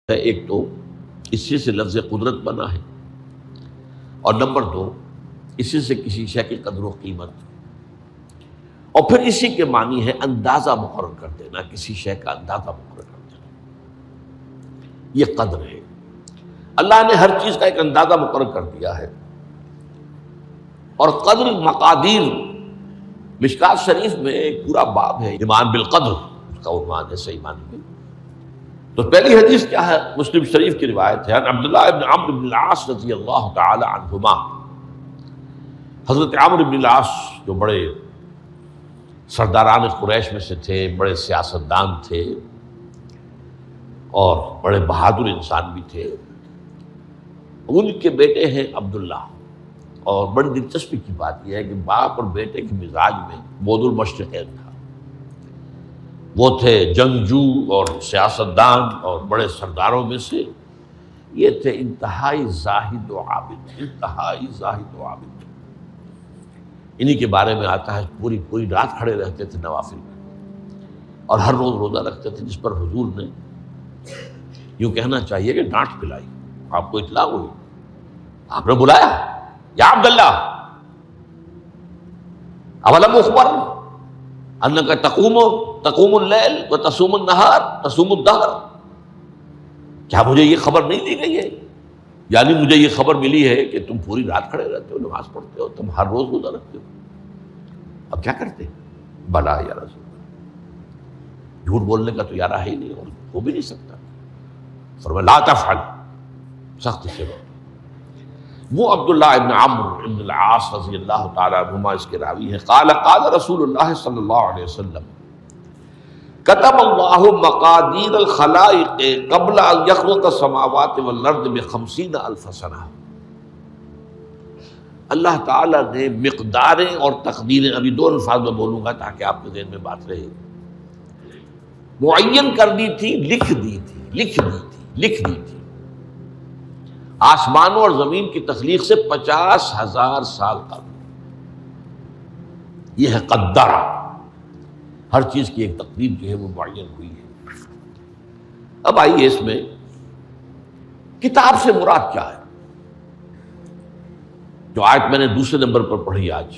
ہے۔ ایک تو اسی سے لفظ قدرت بنا ہے، اور نمبر دو اسی سے کسی شے کی قدر و قیمت، اور پھر اسی کے معنی ہے اندازہ مقرر کر دینا، کسی شے کا اندازہ مقرر کر دینا، یہ قدر ہے۔ اللہ نے ہر چیز کا ایک اندازہ مقرر کر دیا ہے، اور قدر مقادیر مشکات شریف میں ایک پورا باب ہے، ایمان بالقدر اس کا عنوان ہے صحیح معنی میں۔ تو پہلی حدیث کیا ہے؟ مسلم شریف کی روایت ہے، عبداللہ ابن عمرو بن العاص رضی اللہ تعالی عنہما۔ حضرت عمرو بن العاص جو بڑے سرداران قریش میں سے تھے، بڑے سیاستدان تھے اور بڑے بہادر انسان بھی تھے، ان کے بیٹے ہیں عبداللہ۔ اور بڑی دلچسپی کی بات یہ ہے کہ باپ اور بیٹے کے مزاج میں بعد المشرقین تھا، وہ تھے جنگجو اور سیاستدان اور بڑے سرداروں میں سے، یہ تھے انتہائی زاہد و عابد، انتہائی زاہد و عابد۔ انہی کے بارے میں آتا ہے پوری رات کھڑے رہتے تھے نوافل میں، اور ہر روز روزہ رکھتے تھے، جس پر حضور نے یوں کہنا چاہیے کہ ڈانٹ پلائی۔ آپ کو اطلاع ہوئی، آپ نے بلایا، یا عبداللہ اولم اخبر انک تقوم اللیل وتصوم النہار تصوم الدہر، کیا مجھے یہ خبر نہیں دی گئی ہے؟ یعنی مجھے یہ خبر ملی ہے کہ تم پوری رات کھڑے رہتے ہو، نماز پڑھتے ہو، تم ہر روز روزہ رکھتے ہو، اب کیا کرتے؟ بلا یا رسول اللہ، جھوٹ بولنے کا تو یارہ ہے ہی نہیں، اور ہو بھی نہیں سکتا۔ فرمایا لا تفعل، سخت سے بات۔ وہ عبداللہ ابن عمرو ابن العاص رضی اللہ تعالیٰ عنہما اس کے راوی ہیں، قال رسول اللہ صلی اللہ علیہ وسلم کتب اللہ مقادیر الخلائق قبل ان یخلق السماوات والارض ب50,000 سنہ۔ اللہ تعالیٰ نے مقداریں اور تقدیریں، ابھی دو الفاظ میں بولوں گا تاکہ آپ کے ذہن میں بات رہے، معین کر دی تھی، لکھ دی تھی۔ آسمانوں اور زمین کی تخلیق سے 50,000 سال قبل، یہ ہے قدرہ، ہر چیز کی ایک تقدیر جو ہے وہ معین ہوئی ہے۔ اب آئیے اس میں کتاب سے مراد کیا ہے؟ جو آیت میں نے دوسرے نمبر پر پڑھی آج،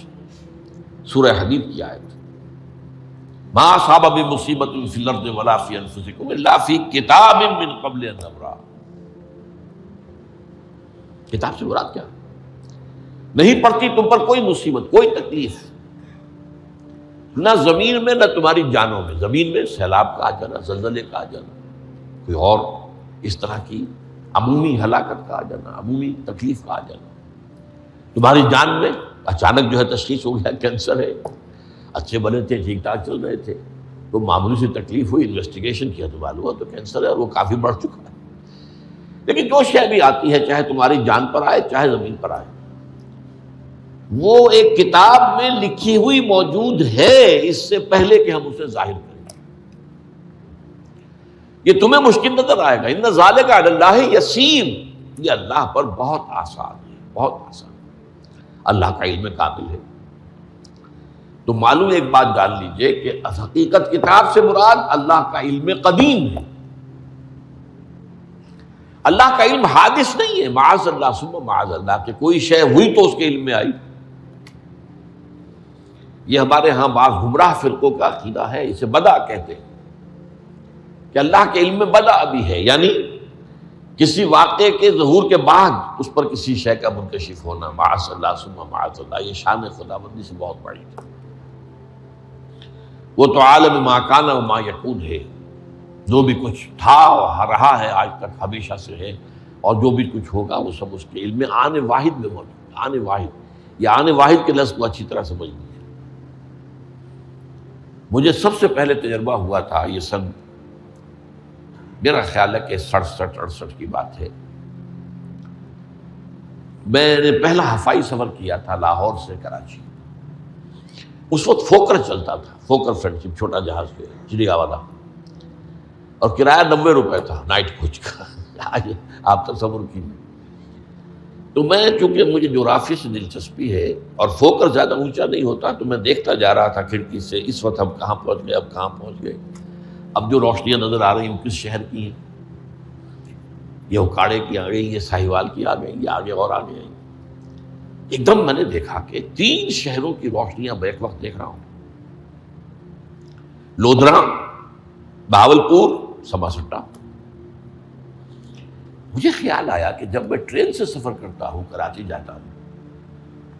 سورہ حدید کی آیت، ما اصاب من مصیبۃ فی الارض ولا فی انفسکم الا فی کتاب من قبل ان نبرأ۔ کتاب سے مراد کیا؟ نہیں پڑتی تم پر کوئی مصیبت، کوئی تکلیف، نہ زمین میں نہ تمہاری جانوں میں۔ زمین میں سیلاب کا آ جانا، زلزلے کا آ جانا، کوئی اور اس طرح کی عمومی ہلاکت کا آ جانا، عمومی تکلیف کا آ جانا۔ تمہاری جان میں اچانک جو ہے تشخیص ہو گیا کینسر ہے، اچھے بنے تھے، ٹھیک ٹھاک چل رہے تھے، تو معمولی سی تکلیف ہوئی، انویسٹیگیشن کیا تو معلوم ہوا تو کینسر ہے، اور وہ کافی بڑھ چکا ہے۔ لیکن جو شے بھی آتی ہے، چاہے تمہاری جان پر آئے چاہے زمین پر آئے، وہ ایک کتاب میں لکھی ہوئی موجود ہے، اس سے پہلے کہ ہم اسے ظاہر کریں۔ یہ تمہیں مشکل نظر آئے گا، ان ذالک علی اللہ یسیر، یہ اللہ پر بہت آسان ہے، بہت آسان۔ اللہ کا علم کامل ہے۔ تو معلوم ایک بات جان لیجئے کہ حقیقت کتاب سے مراد اللہ کا علم قدیم ہے۔ اللہ کا علم حادث نہیں ہے، معاذ اللہ ثم معاذ اللہ، کہ کوئی شے ہوئی تو اس کے علم میں آئی۔ یہ ہمارے ہاں بعض گمراہ فرقوں کا عقیدہ ہے، اسے بدع کہتے ہیں، کہ اللہ کے علم میں بدع بھی ہے، یعنی کسی واقعے کے ظہور کے بعد اس پر کسی شے کا منکشف ہونا، معاذ اللہ ثم معاذ اللہ، یہ شان خداوندی سے بہت بڑی ہے۔ وہ تو عالم ما کان و ما یکون ہے، جو بھی کچھ تھا اور رہا ہے آج تک ہمیشہ سے ہے، اور جو بھی کچھ ہوگا وہ سب اس کے علم میں آن واحد میں موجود ہے۔ آن واحد، یہ آن واحد کے لفظ کو اچھی طرح سمجھ لیجیے۔ مجھے سب سے پہلے تجربہ ہوا تھا، یہ سن میرا خیال ہے کہ 67-68 کی بات ہے، میں نے پہلا ہفائی سفر کیا تھا لاہور سے کراچی۔ اس وقت فوکر چلتا تھا، فوکر فرینڈشپ، چھوٹا جہاز کے چڑیا والا، اور کرایہ 90 روپے تھا نائٹ کوچ کا۔ آپ تصور کیجیے۔ تو میں، چونکہ مجھے جغرافیہ سے دلچسپی ہے اور فوکر زیادہ اونچا نہیں ہوتا، تو میں دیکھتا جا رہا تھا کھڑکی سے، اس وقت ہم کہاں پہنچ گئے، اب کہاں پہنچ گئے، اب جو روشنیاں نظر آ رہی ہیں کس شہر کی ہیں۔ یہ اکاڑے کی آ گئی، یہ ساہیوال کی آ گئی، یہ آگے اور آگے آئی۔ ایک دم میں نے دیکھا کہ 3 شہروں کی روشنیاں میں ایک وقت دیکھ رہا ہوں، لودھرا، بہاولپور، سماسٹا۔ مجھے خیال آیا کہ جب میں ٹرین سے سفر کرتا ہوں، کراچی جاتا ہوں،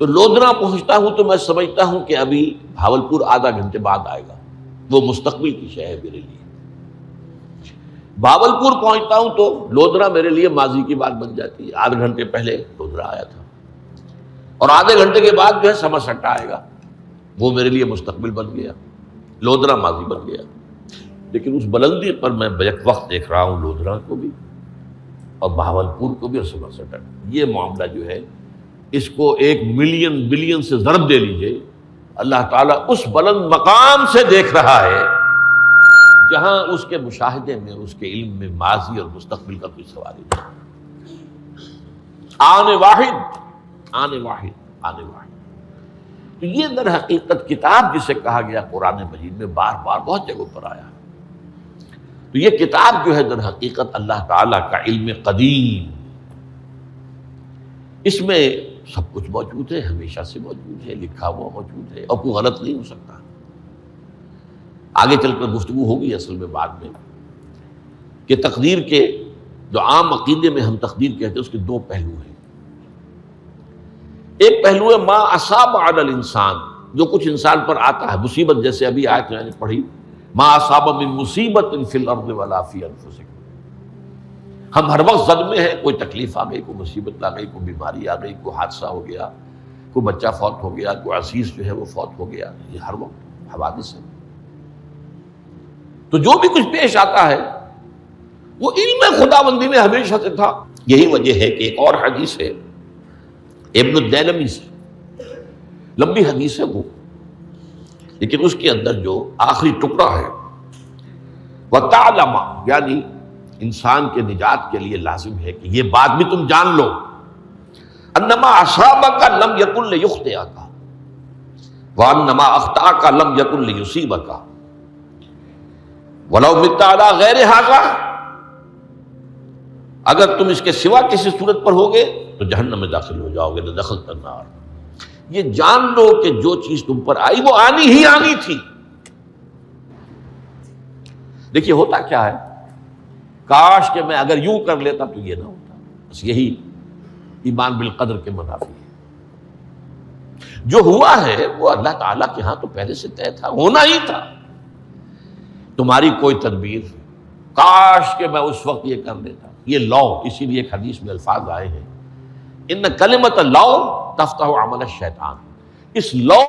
تو لودھرا پہنچتا ہوں تو میں سمجھتا ہوں کہ ابھی بہاولپور آدھا گھنٹے بعد آئے گا، وہ مستقبل کی شے ہے میرے لیے۔ بہاولپور پہنچتا ہوں تو لودھرا میرے لیے ماضی کی بات بن جاتی ہے، آدھے گھنٹے پہلے لودھرا آیا تھا، اور آدھے گھنٹے کے بعد جو ہے سماسٹا آئے گا، وہ میرے لیے مستقبل بن گیا، لودھرا ماضی بن گیا۔ لیکن اس بلندی پر میں بیک وقت دیکھ رہا ہوں لودھرا کو بھی اور بہاولپور کو بھی اور سماسٹا کو۔ یہ معاملہ جو ہے اس کو 1 ملین بلین سے ضرب دے لیجئے، اللہ تعالیٰ اس بلند مقام سے دیکھ رہا ہے جہاں اس کے مشاہدے میں، اس کے علم میں ماضی اور مستقبل کا کوئی سوال ہی نہیں۔ آنے واحد، آنے واحد، آنے واحد۔ تو یہ در حقیقت کتاب جسے کہا گیا قرآن مجید میں بار بار بہت جگہوں پر آیا، تو یہ کتاب جو ہے در حقیقت اللہ تعالیٰ کا علم قدیم، اس میں سب کچھ موجود ہے، ہمیشہ سے موجود ہے، لکھا ہوا موجود ہے، اور کوئی غلط نہیں ہو سکتا۔ آگے چل کر گفتگو ہوگی اصل میں بعد میں کہ تقدیر کے جو عام عقیدے میں ہم تقدیر کہتے ہیں اس کے 2 پہلو ہیں۔ ایک پہلو ہے ما اصاب علی الانسان، جو کچھ انسان پر آتا ہے مصیبت، جیسے ابھی آیت میں نے پڑھی ما اصاب من مصیبت فی الارض ولا فی انفسکم۔ ہم ہر وقت صدمے ہیں، کوئی تکلیف آ گئی، کوئی مصیبت آ گئی، کوئی بیماری آ گئی، کوئی حادثہ ہو گیا، کوئی بچہ فوت ہو گیا، کوئی عزیز جو ہے وہ فوت ہو گیا، یہ ہر وقت حوادث ہے۔ تو جو بھی کچھ پیش آتا ہے وہ علم خداوندی میں ہمیشہ سے تھا۔ یہی وجہ ہے کہ ایک اور حدیث ہے ابن الدیلمی سے، لمبی حدیث ہے وہ، لیکن اس کے اندر جو آخری ٹکڑا ہے وَتَعْلَمَ، یعنی انسان کے نجات کے لیے لازم ہے کہ یہ بات بھی تم جان لو انما اصابک لم یکن لیخطئک وانما اخطاک لم یکن لیصیبک ولو مت علی غیر ھذا، اگر تم اس کے سوا کسی صورت پر ہوگے تو جہنم میں داخل ہو جاؤ گے، لدخلت النار۔ یہ جان لو کہ جو چیز تم پر آئی وہ آنی ہی آنی تھی۔ دیکھیے ہوتا کیا ہے، کاش کہ میں اگر یوں کر لیتا تو یہ نہ ہوتا، بس یہی ایمان بالقدر کے منافی ہے۔ جو ہوا ہے وہ اللہ تعالیٰ کے ہاں تو پہلے سے طے تھا، ہونا ہی تھا، تمہاری کوئی تدبیر، کاش کہ میں اس وقت یہ کر لیتا۔ یہ لو، اسی لیے ایک حدیث میں الفاظ آئے ہیں ان کلمۃ لو تفتح عمل الشیطان، اس لو